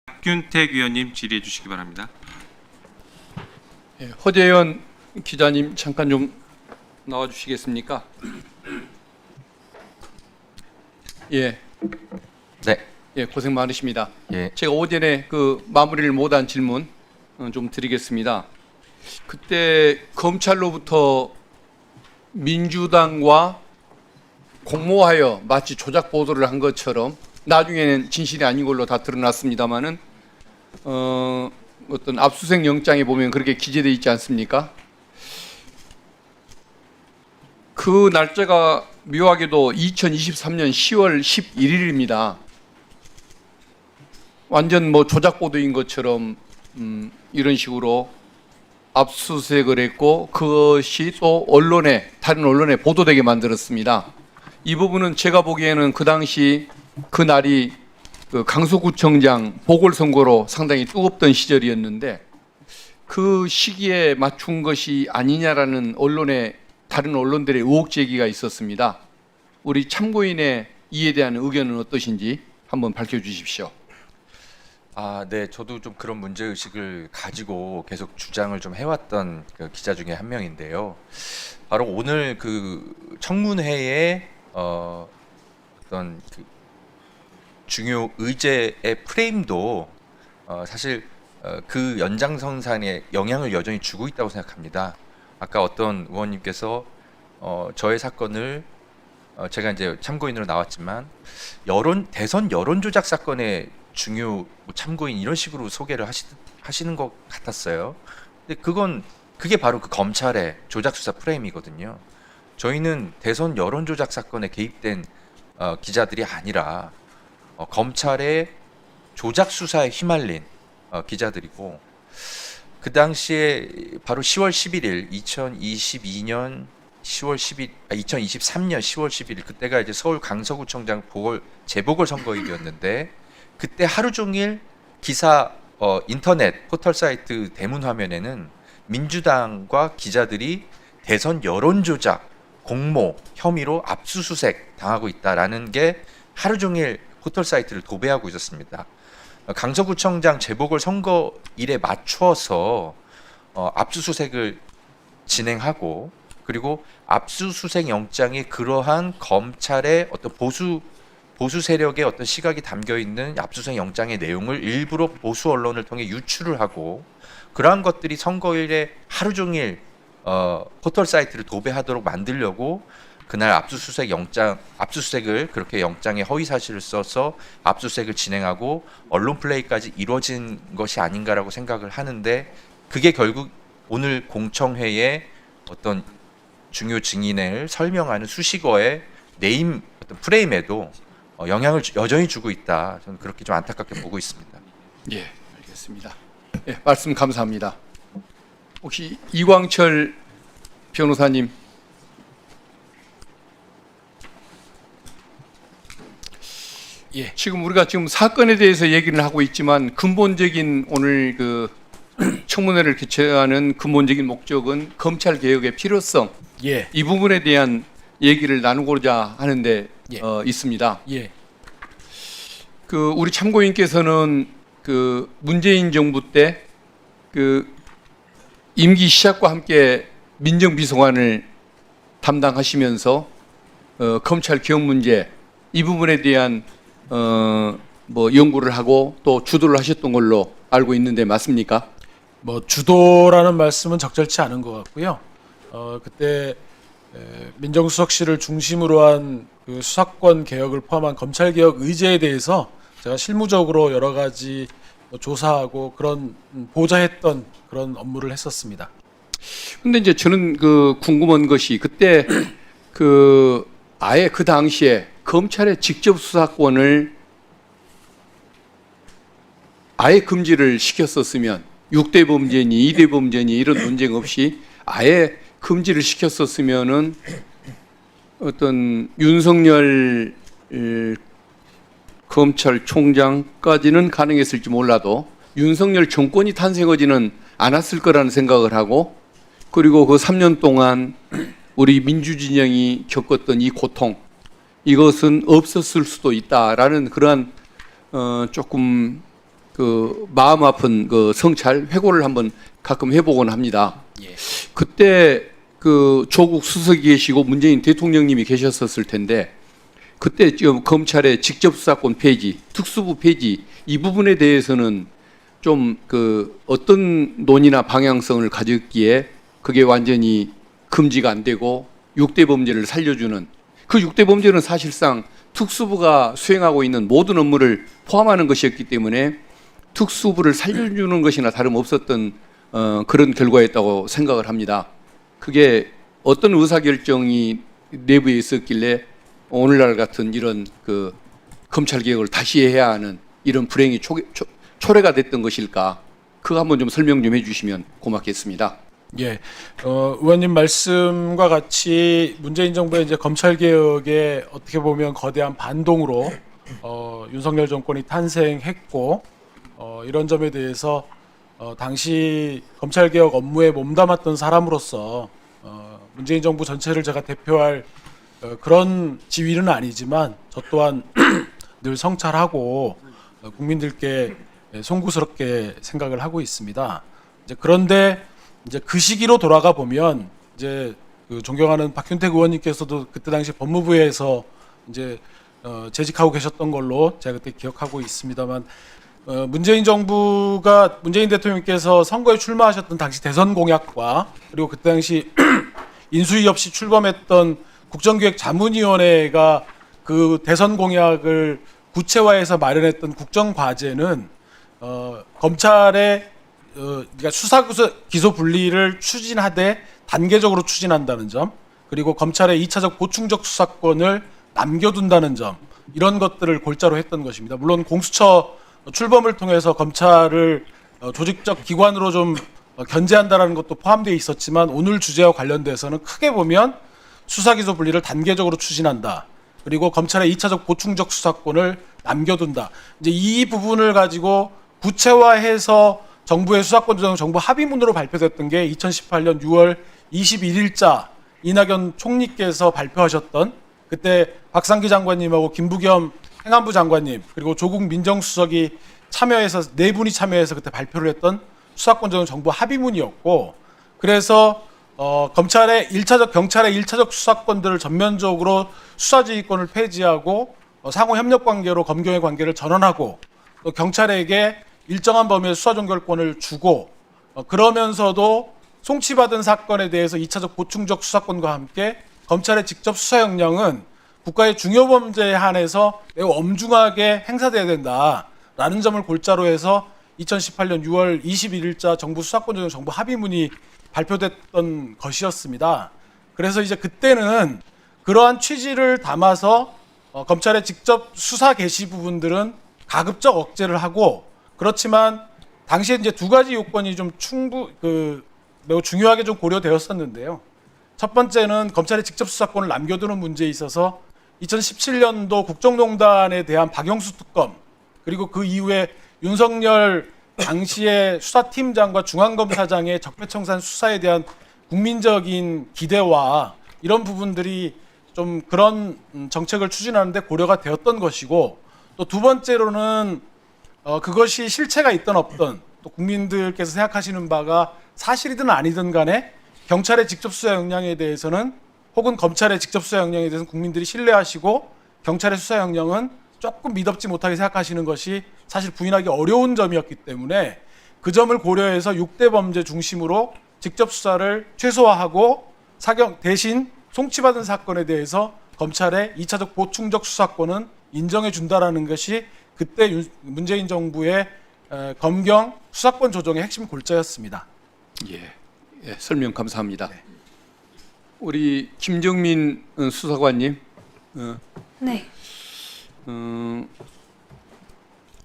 박균택 위원님 질의해 주시기 바랍니다. 예, 허재현 기자님 잠깐 좀 나와주시겠습니까? 예, 네. 고생 많으십니다. 예. 제가 오전에 그 마무리를 못한 질문 좀 드리겠습니다. 그때 검찰로부터 민주당과 공모하여 마치 조작 보도를 한 것처럼, 나중에는 진실이 아닌 걸로 다 드러났습니다만은 어떤 압수수색 영장에 보면 그렇게 기재되어 있지 않습니까? 그 날짜가 묘하게도 2023년 10월 11일입니다. 완전 뭐 조작 보도인 것처럼 이런 식으로 압수수색을 했고, 그것이 또 다른 언론에 보도되게 만들었습니다. 이 부분은 제가 보기에는 그 당시 그 날이 그 강서구청장 보궐선거로 상당히 뜨겁던 시절이었는데, 그 시기에 맞춘 것이 아니냐라는 다른 언론들의 의혹 제기가 있었습니다. 우리 참고인의 이에 대한 의견은 어떠신지 한번 밝혀주십시오. 네. 저도 좀 그런 문제 의식을 가지고 계속 주장을 좀 해왔던 그 기자 중에 한 명인데요. 바로 오늘 그 청문회에 어떤 그 중요 의제의 프레임도 사실 그 연장선상에 영향을 여전히 주고 있다고 생각합니다. 아까 어떤 의원님께서 저의 사건을 제가 이제 참고인으로 나왔지만 대선 여론 조작 사건의 중요 참고인 이런 식으로 소개를 하시는 것 같았어요. 근데 그게 바로 그 검찰의 조작 수사 프레임이거든요. 저희는 대선 여론 조작 사건에 개입된 기자들이 아니라 검찰의 조작 수사에 휘말린 기자들이고, 그 당시에 바로 10월 11일 2023년 10월 11일 그때가 이제 서울 강서구청장 재보궐 선거일이었는데, 그때 하루 종일 기사 인터넷 포털 사이트 대문 화면에는 민주당과 기자들이 대선 여론 조작 공모 혐의로 압수수색 당하고 있다라는 게 하루 종일 포털 사이트를 도배하고 있었습니다. 강서구청장 재보궐 선거일에 맞춰서 압수수색을 진행하고, 그리고 압수수색 영장이 그러한 검찰의 어떤 보수 세력의 어떤 시각이 담겨 있는 압수수색 영장의 내용을 일부러 보수 언론을 통해 유출을 하고, 그러한 것들이 선거일에 하루 종일 포털 사이트를 도배하도록 만들려고 그날 압수수색을 그렇게 영장에 허위 사실을 써서 압수수색을 진행하고 언론 플레이까지 이루어진 것이 아닌가라고 생각을 하는데, 그게 결국 오늘 공청회의 어떤 중요 증인을 설명하는 수식어의 네임 어떤 프레임에도 영향을 여전히 주고 있다. 저는 그렇게 좀 안타깝게 보고 있습니다. 예, 알겠습니다. 예, 말씀 감사합니다. 혹시 이광철 변호사님. 예, 지금 우리가 사건에 대해서 얘기를 하고 있지만 근본적인 오늘 그 청문회를 개최하는 근본적인 목적은 검찰 개혁의 필요성, 예. 이 부분에 대한 얘기를 나누고자 하는데 예. 있습니다. 예. 그 우리 참고인께서는 그 문재인 정부 때 그 임기 시작과 함께 민정비서관을 담당하시면서 검찰 개혁 문제 이 부분에 대한 뭐 연구를 하고 또 주도를 하셨던 걸로 알고 있는데 맞습니까? 뭐 주도라는 말씀은 적절치 않은 것 같고요. 그때 민정수석실을 중심으로 한 그 수사권 개혁을 포함한 검찰 개혁 의제에 대해서 제가 실무적으로 여러 가지 뭐 조사하고 그런 보좌했던 그런 업무를 했었습니다. 근데 이제 저는 그 궁금한 것이 그때 그 아예 그 당시에 검찰의 직접 수사권을 아예 금지를 시켰었으면 6대 범죄니 2대 범죄니 이런 논쟁 없이 아예 금지를 시켰었으면은 어떤 윤석열 검찰총장까지는 가능했을지 몰라도 윤석열 정권이 탄생하지는 않았을 거라는 생각을 하고, 그리고 그 3년 동안 우리 민주진영이 겪었던 이 고통, 이것은 없었을 수도 있다라는 그러한 조금 그 마음 아픈 그 성찰 회고를 한번 가끔 해보곤 합니다. 예. 그때 그 조국 수석이 계시고 문재인 대통령님이 계셨었을 텐데 그때 지금 검찰의 직접 수사권 폐지, 특수부 폐지 이 부분에 대해서는 좀 그 어떤 논의나 방향성을 가졌기에 그게 완전히 금지가 안 되고 6대 범죄를 살려주는 그 6대 범죄는 사실상 특수부가 수행하고 있는 모든 업무를 포함하는 것이었기 때문에 특수부를 살려주는 것이나 다름없었던 그런 결과였다고 생각을 합니다. 그게 어떤 의사결정이 내부에 있었길래 오늘날 같은 이런 그 검찰 개혁을 다시 해야 하는 이런 불행이 초래가 됐던 것일까? 그거 한번 좀 설명 좀 해주시면 고맙겠습니다. 예, 의원님 말씀과 같이 문재인 정부의 이제 검찰 개혁에 어떻게 보면 거대한 반동으로 윤석열 정권이 탄생했고 이런 점에 대해서 당시 검찰 개혁 업무에 몸담았던 사람으로서 문재인 정부 전체를 제가 대표할 그런 지위는 아니지만 저 또한 늘 성찰하고 국민들께 송구스럽게 생각을 하고 있습니다. 이제 그런데 이제 그 시기로 돌아가 보면 이제 그 존경하는 박윤택 의원님께서도 그때 당시 법무부에서 이제 재직하고 계셨던 걸로 제가 그때 기억하고 있습니다만 문재인 정부가 문재인 대통령께서 선거에 출마하셨던 당시 대선 공약과 그리고 그때 당시 인수위 없이 출범했던 국정기획자문위원회가 그 대선 공약을 구체화해서 마련했던 국정과제는 검찰의 그러니까 수사 기소 분리를 추진하되 단계적으로 추진한다는 점, 그리고 검찰의 2차적 보충적 수사권을 남겨둔다는 점, 이런 것들을 골자로 했던 것입니다. 물론 공수처 출범을 통해서 검찰을 조직적 기관으로 좀 견제한다라는 것도 포함되어 있었지만 오늘 주제와 관련돼서는 크게 보면 수사 기소 분리를 단계적으로 추진한다. 그리고 검찰의 2차적 보충적 수사권을 남겨둔다. 이제 이 부분을 가지고 구체화해서 정부의 수사권 조정 정부 합의문으로 발표됐던 게 2018년 6월 21일자 이낙연 총리께서 발표하셨던, 그때 박상기 장관님하고 김부겸 행안부 장관님 그리고 조국 민정수석이 참여해서 네 분이 참여해서 그때 발표를 했던 수사권 조정 정부 합의문이었고, 그래서 검찰의 1차적 경찰의 1차적 수사권들을 전면적으로 수사지휘권을 폐지하고 상호 협력 관계로 검경의 관계를 전환하고 또 경찰에게 일정한 범위의 수사 종결권을 주고 그러면서도 송치받은 사건에 대해서 2차적 보충적 수사권과 함께 검찰의 직접 수사 역량은 국가의 중요 범죄에 한해서 매우 엄중하게 행사돼야 된다라는 점을 골자로 해서 2018년 6월 21일자 정부 수사권 조정 정부 합의문이 발표됐던 것이었습니다. 그래서 이제 그때는 그러한 취지를 담아서 검찰의 직접 수사 개시 부분들은 가급적 억제를 하고, 그렇지만 당시에 이제 두 가지 요건이 좀 매우 중요하게 좀 고려되었었는데요. 첫 번째는 검찰의 직접 수사권을 남겨두는 문제에 있어서 2017년도 국정농단에 대한 박영수 특검, 그리고 그 이후에 윤석열 당시의 수사팀장과 중앙검사장의 적폐청산 수사에 대한 국민적인 기대와 이런 부분들이 좀 그런 정책을 추진하는데 고려가 되었던 것이고, 또 두 번째로는 그것이 실체가 있든 없든 또 국민들께서 생각하시는 바가 사실이든 아니든 간에 경찰의 직접 수사 역량에 대해서는 혹은 검찰의 직접 수사 역량에 대해서는 국민들이 신뢰하시고 경찰의 수사 역량은 조금 미덥지 못하게 생각하시는 것이 사실 부인하기 어려운 점이었기 때문에 그 점을 고려해서 6대 범죄 중심으로 직접 수사를 최소화하고 대신 송치받은 사건에 대해서 검찰의 2차적 보충적 수사권은 인정해 준다라는 것이 그때 문재인 정부의 검경 수사권 조정의 핵심 골자였습니다. 예, 설명 감사합니다. 우리 김정민 수사관님. 네.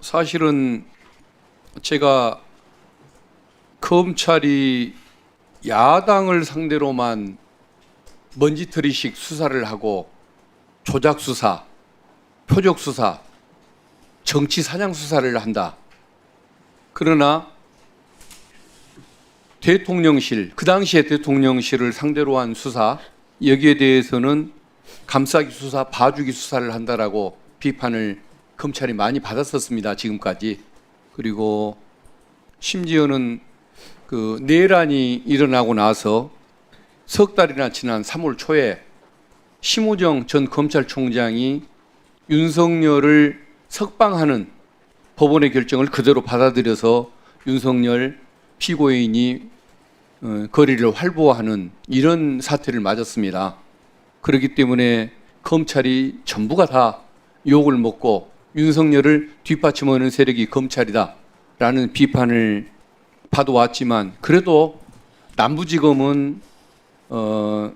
사실은 제가 검찰이 야당을 상대로만 먼지털이식 수사를 하고 조작 수사, 표적 수사, 정치 사냥 수사를 한다. 그러나 대통령실, 그 당시에 대통령실을 상대로 한 수사, 여기에 대해서는 감싸기 수사, 봐주기 수사를 한다라고 비판을 검찰이 많이 받았었습니다. 지금까지. 그리고 심지어는 그 내란이 일어나고 나서 석 달이나 지난 3월 초에 심우정 전 검찰총장이 윤석열을 석방하는 법원의 결정을 그대로 받아들여서 윤석열 피고인이 거리를 활보하는 이런 사태를 맞았습니다. 그렇기 때문에 검찰이 전부가 다 욕을 먹고 윤석열을 뒷받침하는 세력이 검찰이다라는 비판을 받아왔지만 그래도 남부지검은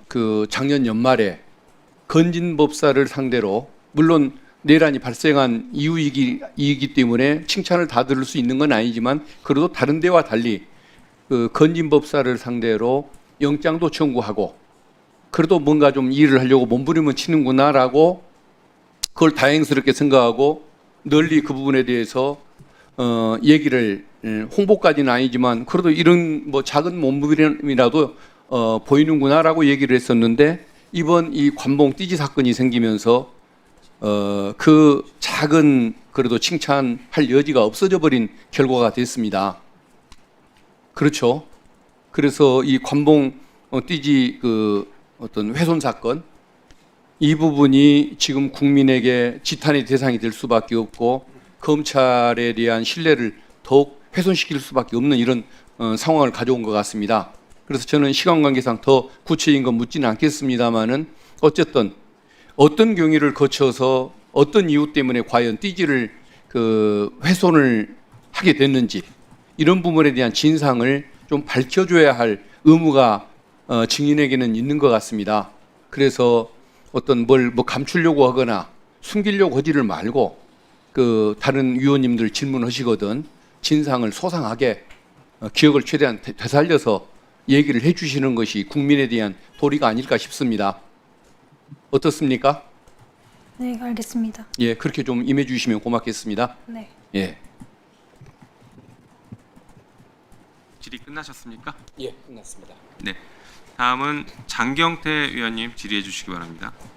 그 작년 연말에 건진법사를 상대로 물론 내란이 발생한 이유이기 때문에 칭찬을 다 들을 수 있는 건 아니지만 그래도 다른 데와 달리 그 건진법사를 상대로 영장도 청구하고 그래도 뭔가 좀 일을 하려고 몸부림을 치는구나라고 그걸 다행스럽게 생각하고 널리 그 부분에 대해서 얘기를 홍보까지는 아니지만 그래도 이런 뭐 작은 몸부림이라도 보이는구나라고 얘기를 했었는데 이번 이 관봉 띠지 사건이 생기면서 그 작은 그래도 칭찬할 여지가 없어져 버린 결과가 됐습니다. 그렇죠. 그래서 이 관봉 띠지 그 어떤 훼손 사건 이 부분이 지금 국민에게 지탄의 대상이 될 수밖에 없고 검찰에 대한 신뢰를 더욱 훼손시킬 수밖에 없는 이런 상황을 가져온 것 같습니다. 그래서 저는 시간 관계상 더 구체적인 건 묻지는 않겠습니다만은 어쨌든 어떤 경위를 거쳐서 어떤 이유 때문에 과연 띠지를 그 훼손을 하게 됐는지 이런 부분에 대한 진상을 좀 밝혀줘야 할 의무가 증인에게는 있는 것 같습니다. 그래서 어떤 뭘 뭐 감추려고 하거나 숨기려고 하지를 말고 그 다른 위원님들 질문하시거든 진상을 소상하게 기억을 최대한 되살려서 얘기를 해주시는 것이 국민에 대한 도리가 아닐까 싶습니다. 어떻습니까? 네, 알겠습니다. 예, 그렇게 좀 임해 주시면 고맙겠습니다. 네. 예. 질의 끝나셨습니까? 예, 끝났습니다. 네. 다음은 장경태 위원님 질의해 주시기 바랍니다.